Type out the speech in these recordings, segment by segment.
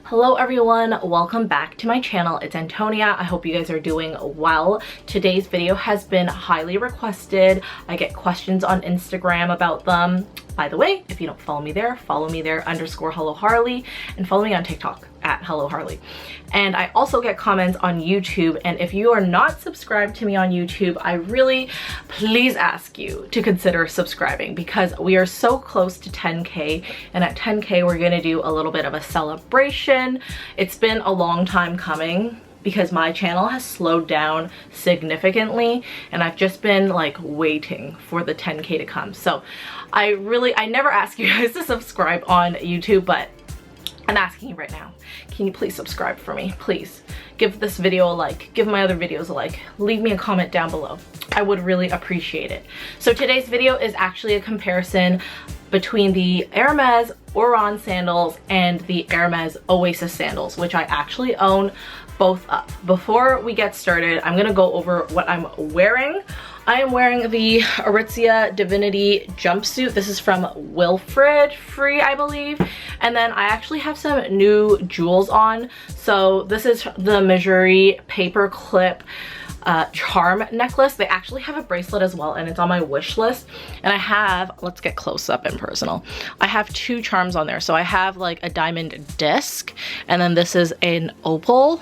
Hello everyone, welcome back to my channel. It's Antonia. I hope you guys are doing well. Today's video has been highly requested. I get questions on Instagram about them. By the way, if you don't follow me there _Hello Harley, and follow me on TikTok at Hello Harley. And I also get comments on YouTube, and if you are not subscribed to me on YouTube, I really please ask you to consider subscribing because we are so close to 10K, and at 10K we're gonna do a little bit of a celebration. It's been a long time coming because my channel has slowed down significantly, and I've just been like waiting for the 10K to come. So I never ask you guys to subscribe on YouTube, but I'm asking you right now. Can you please subscribe for me? Please give this video a like, give my other videos a like, leave me a comment down below. I would really appreciate it. So today's video is actually a comparison between the Hermes Oran sandals and the Hermes Oasis sandals, which I actually own both up. Before we get started, I'm gonna go over what I'm wearing. I am wearing the Aritzia Divinity jumpsuit. This is from Wilfred Free, I believe. And then I actually have some new jewels on. So this is the Mejuri paper clip charm necklace. They actually have a bracelet as well, and it's on my wish list. And I have, let's get close up and personal. I have two charms on there. So I have like a diamond disc, and then this is an opal.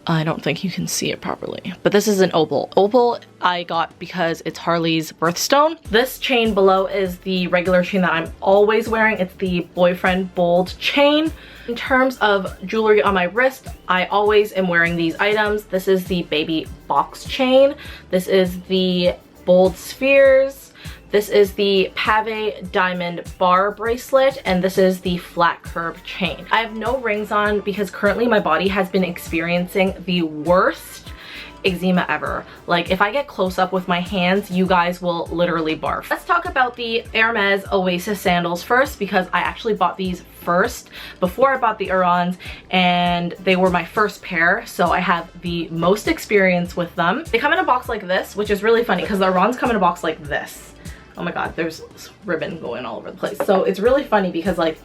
I don't think you can see it properly, but this is an opal. Opal I got because it's Harley's birthstone. This chain below is the regular chain that I'm always wearing. It's the Boyfriend Bold chain. In terms of jewelry on my wrist, I always am wearing these items. This is the baby box chain. This is the Bold Spheres. This is the Pave diamond bar bracelet, and this is the flat curve chain. I have no rings on because currently my body has been experiencing the worst eczema ever. Like, if I get close up with my hands, you guys will literally barf. Let's talk about the Hermes Oasis sandals first, because I actually bought these first before I bought the Orans, and they were my first pair, so I have the most experience with them. They come in a box like this, which is really funny because the Orans come in a box like this. Oh my god, there's ribbon going all over the place. So it's really funny because like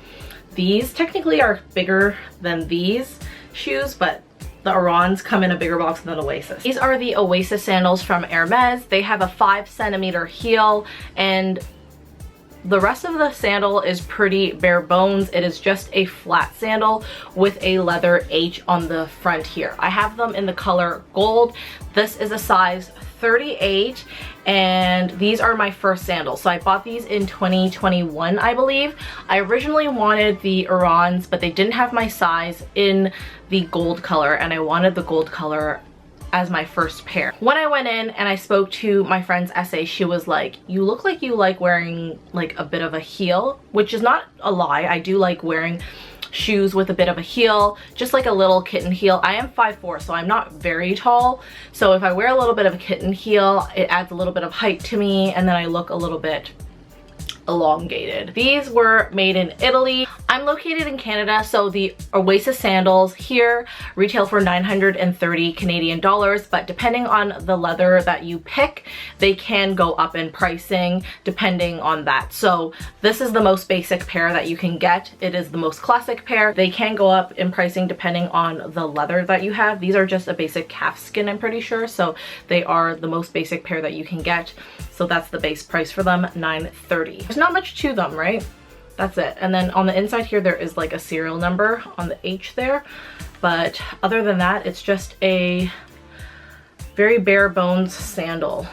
these technically are bigger than these shoes, but the Orans come in a bigger box than Oasis. These are the Oasis sandals from Hermes. They have a 5cm heel, and the rest of the sandal is pretty bare bones. It is just a flat sandal with a leather H on the front here. I have them in the color gold. This is a size 38, and these are my first sandals. So I bought these in 2021, I believe. I originally wanted the Orans, but they didn't have my size in the gold color, and I wanted the gold color as my first pair. When I went in and I spoke to my friend's essay, she was like, you look like you like wearing like a bit of a heel, which is not a lie. I do like wearing shoes with a bit of a heel, just like a little kitten heel. I am 5'4", so I'm not very tall. So if I wear a little bit of a kitten heel, it adds a little bit of height to me, and then I look a little bit elongated. These were made in Italy. I'm located in Canada, so the Oasis sandals here retail for 930 Canadian dollars, but depending on the leather that you pick, they can go up in pricing depending on that. So this is the most basic pair that you can get. It is the most classic pair. They can go up in pricing depending on the leather that you have. These are just a basic calf skin, I'm pretty sure, so they are the most basic pair that you can get. So that's the base price for them, $930. There's not much to them, right? That's it. And then on the inside here, there is like a serial number on the H there. But other than that, it's just a very bare bones sandal.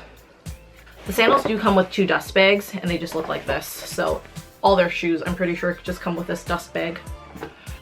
The sandals do come with two dust bags, and they just look like this. So all their shoes, I'm pretty sure, just come with this dust bag.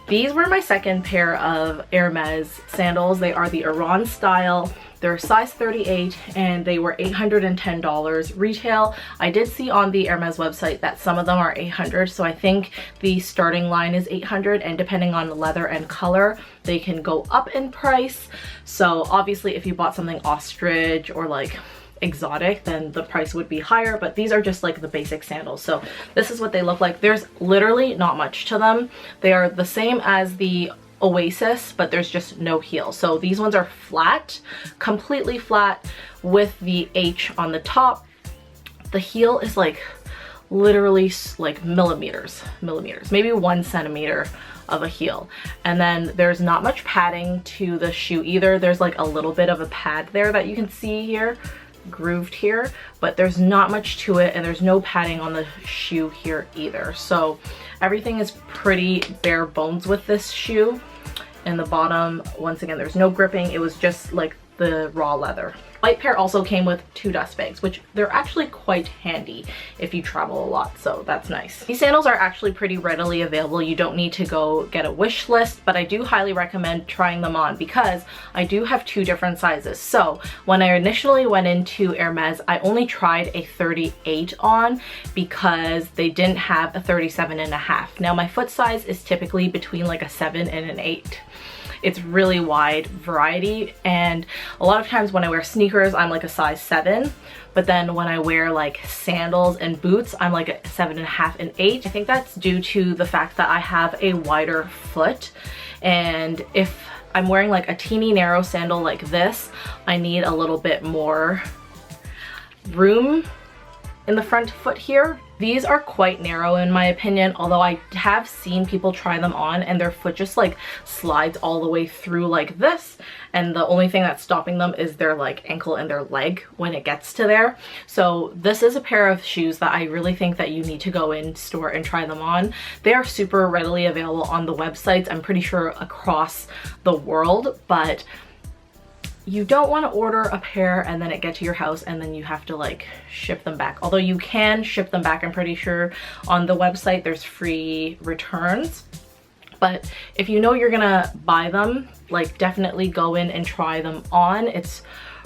These were my second pair of Hermes sandals. They are the Oran style. They're size 38, and they were $810 retail. I did see on the Hermes website that some of them are $800, so I think the starting line is $800, and depending on leather and color, they can go up in price. So obviously if you bought something ostrich or like exotic, then the price would be higher, but these are just like the basic sandals. So this is what they look like. There's literally not much to them. They are the same as the Oasis, but there's just no heel. So these ones are flat, completely flat with the H on the top. The heel is like literally like millimeters, maybe 1 centimeter of a heel. And then there's not much padding to the shoe either. There's like a little bit of a pad there that you can see here, grooved here, but there's not much to it, and there's no padding on the shoe here either. So everything is pretty bare bones with this shoe. In the bottom, once again, there's no gripping. It was just like the raw leather. White pair also came with 2 dust bags, which they're actually quite handy if you travel a lot, so that's nice. These sandals are actually pretty readily available. You don't need to go get a wish list, but I do highly recommend trying them on because I do have 2 different sizes. So when I initially went into Hermes, I only tried a 38 on because they didn't have a 37.5. Now my foot size is typically between like a 7 and an 8. It's really wide variety, and a lot of times when I wear sneakers I'm like a size 7, but then when I wear like sandals and boots I'm like a 7.5 and 8. I think that's due to the fact that I have a wider foot, and if I'm wearing like a teeny narrow sandal like this, I need a little bit more room in the front foot here. These are quite narrow in my opinion, although I have seen people try them on and their foot just like slides all the way through like this, and the only thing that's stopping them is their like ankle and their leg when it gets to there. So this is a pair of shoes that I really think that you need to go in store and try them on. They are super readily available on the websites, I'm pretty sure across the world, but you don't want to order a pair and then it get to your house and then you have to like ship them back. Although you can ship them back, I'm pretty sure on the website there's free returns. But if you know you're gonna buy them, like definitely go in and try them on. It's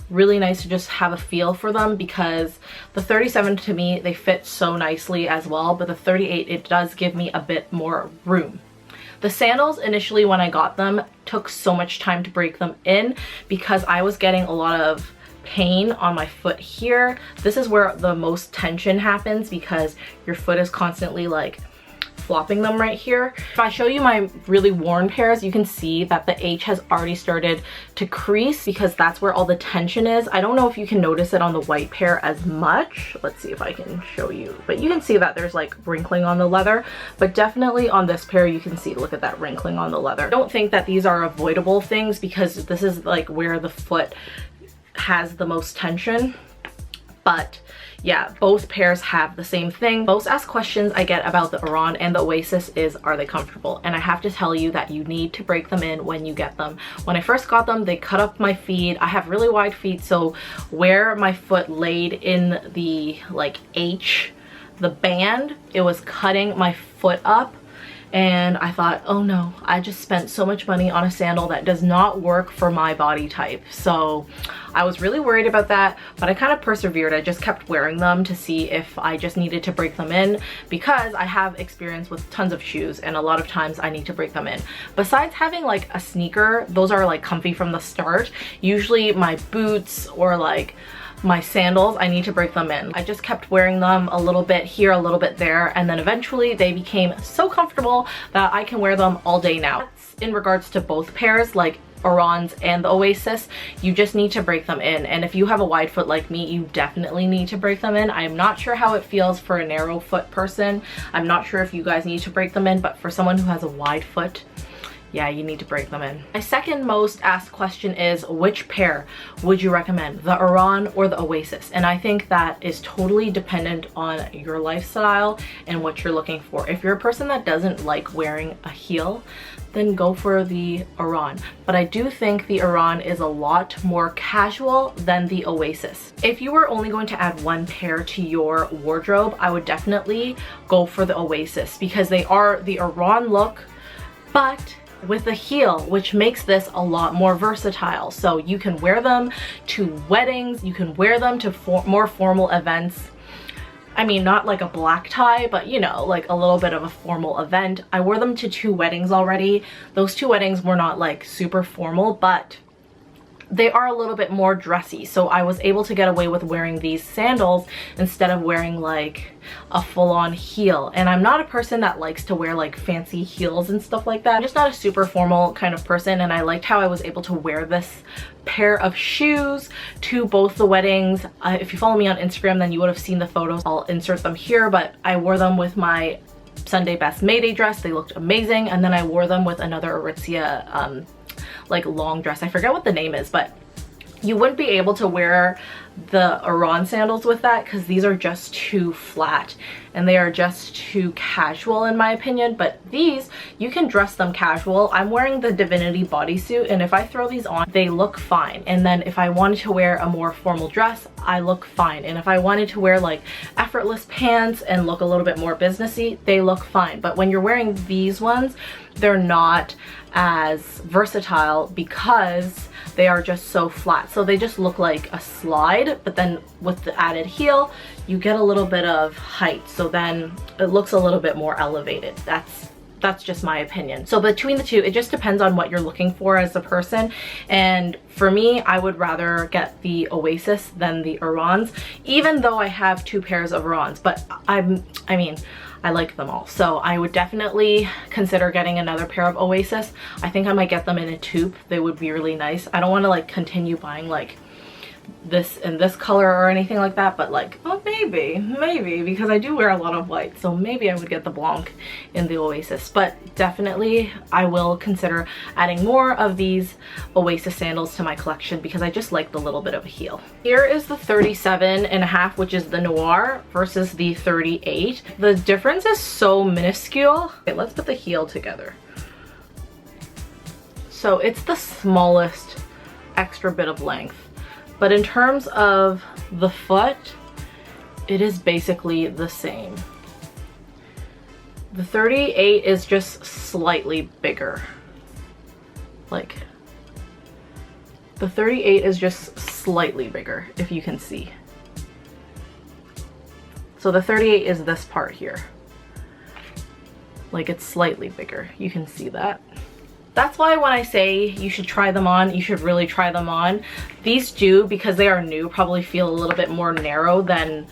really nice to just have a feel for them because the 37 to me, they fit so nicely as well, but the 38, it does give me a bit more room. The sandals initially when I got them took so much time to break them in because I was getting a lot of pain on my foot here. This is where the most tension happens because your foot is constantly like flopping them right here. If I show you my really worn pairs, you can see that the H has already started to crease because that's where all the tension is. I don't know if you can notice it on the white pair as much. Let's see if I can show you. But you can see that there's like wrinkling on the leather, but definitely on this pair you can see, look at that wrinkling on the leather. I don't think that these are avoidable things because this is like where the foot has the most tension. But yeah, both pairs have the same thing. Most asked questions I get about the Oran and the Oasis is, are they comfortable? And I have to tell you that you need to break them in when you get them. When I first got them, they cut up my feet. I have really wide feet, so where my foot laid in the like H, the band, it was cutting my foot up. And I thought, oh no, I just spent so much money on a sandal that does not work for my body type. So I was really worried about that, but I kind of persevered. I just kept wearing them to see if I just needed to break them in because I have experience with tons of shoes and a lot of times I need to break them in. Besides having like a sneaker, those are like comfy from the start. Usually my boots or like my sandals, I need to break them in. I just kept wearing them a little bit here, a little bit there, and then eventually they became so comfortable that I can wear them all day now. That's in regards to both pairs, like Oran's and the Oasis, you just need to break them in. And if you have a wide foot like me, you definitely need to break them in. I'm not sure how it feels for a narrow foot person. I'm not sure if you guys need to break them in, but for someone who has a wide foot, yeah, you need to break them in. My second most asked question is, which pair would you recommend, the Oran or the Oasis? And I think that is totally dependent on your lifestyle and what you're looking for. If you're a person that doesn't like wearing a heel, then go for the Oran. But I do think the Oran is a lot more casual than the Oasis. If you were only going to add one pair to your wardrobe, I would definitely go for the Oasis because they are the Oran look, but with a heel, which makes this a lot more versatile. So you can wear them to weddings, you can wear them to more formal events. I mean, not like a black tie, but you know, like a little bit of a formal event. I wore them to 2 weddings already. Those 2 weddings were not like super formal, but they are a little bit more dressy. So I was able to get away with wearing these sandals instead of wearing like a full-on heel. And I'm not a person that likes to wear like fancy heels and stuff like that. I'm just not a super formal kind of person, and I liked how I was able to wear this pair of shoes to both the weddings. If you follow me on Instagram, then you would have seen the photos. I'll insert them here, but I wore them with my Sunday Best May Day dress. They looked amazing. And then I wore them with another Aritzia like long dress. I forget what the name is, but you wouldn't be able to wear the Oran sandals with that because these are just too flat and they are just too casual in my opinion. But these, you can dress them casual. I'm wearing the Divinity bodysuit, and if I throw these on, they look fine. And then if I wanted to wear a more formal dress, I look fine. And if I wanted to wear like effortless pants and look a little bit more businessy, they look fine. But when you're wearing these ones, they're not as versatile because they are just so flat. So they just look like a slide, but then with the added heel, you get a little bit of height. So then it looks a little bit more elevated. That's just my opinion. So between the two, it just depends on what you're looking for as a person. And for me, I would rather get the Oasis than the Orans, even though I have 2 pairs of Orans, but I mean, I like them all. So I would definitely consider getting another pair of Oasis. I think I might get them in a taupe. They would be really nice. I don't want to like continue buying like this in this color or anything like that, but like, oh, maybe because I do wear a lot of white, so maybe I would get the Blanc in the Oasis. But definitely I will consider adding more of these Oasis sandals to my collection because I just like the little bit of a heel. Here is the 37.5, which is the Noir, versus the 38. The difference is so minuscule. Okay, let's put the heel together. So it's the smallest extra bit of length. But in terms of the foot, it is basically the same. The 38 is just slightly bigger. Like, the 38 is just slightly bigger, if you can see. So the 38 is this part here. Like, it's slightly bigger. You can see that. That's why when I say you should try them on, you should really try them on. These do, because they are new, probably feel a little bit more narrow than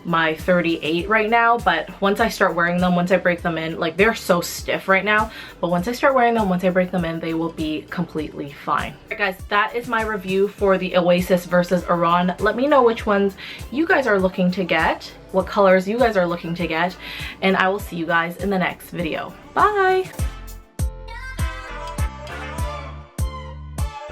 my 38 right now. But once I start wearing them, once I break them in, like, they're so stiff right now, but once I start wearing them, once I break them in, they will be completely fine. Alright guys, that is my review for the Oasis versus Oran. Let me know which ones you guys are looking to get, what colors you guys are looking to get, and I will see you guys in the next video. Bye!